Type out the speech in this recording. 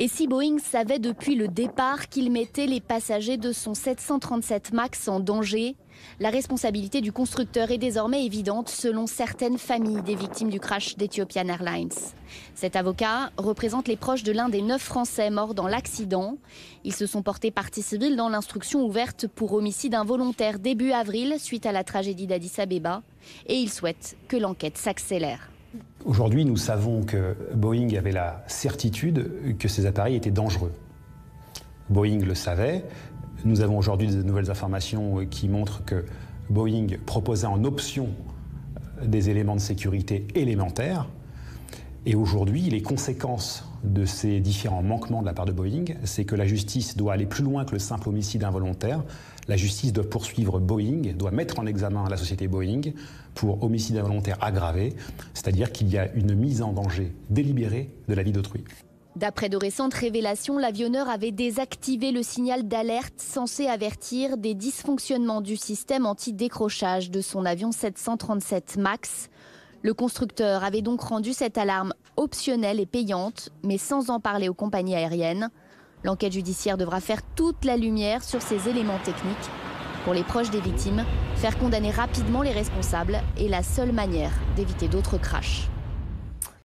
Et si Boeing savait depuis le départ qu'il mettait les passagers de son 737 MAX en danger, la responsabilité du constructeur est désormais évidente selon certaines familles des victimes du crash d'Ethiopian Airlines. Cet avocat représente les proches de l'un des 9 Français morts dans l'accident. Ils se sont portés partie civile dans l'instruction ouverte pour homicide involontaire début avril suite à la tragédie d'Addis Abeba et ils souhaitent que l'enquête s'accélère. Aujourd'hui, nous savons que Boeing avait la certitude que ces appareils étaient dangereux. Boeing le savait. Nous avons aujourd'hui de nouvelles informations qui montrent que Boeing proposait en option des éléments de sécurité élémentaires. Et aujourd'hui, les conséquences de ces différents manquements de la part de Boeing, c'est que la justice doit aller plus loin que le simple homicide involontaire. La justice doit poursuivre Boeing, doit mettre en examen la société Boeing pour homicide involontaire aggravé, c'est-à-dire qu'il y a une mise en danger délibérée de la vie d'autrui. D'après de récentes révélations, l'avionneur avait désactivé le signal d'alerte censé avertir des dysfonctionnements du système anti-décrochage de son avion 737 MAX. Le constructeur avait donc rendu cette alarme optionnelle et payante, mais sans en parler aux compagnies aériennes. L'enquête judiciaire devra faire toute la lumière sur ces éléments techniques. Pour les proches des victimes, faire condamner rapidement les responsables est la seule manière d'éviter d'autres crashs.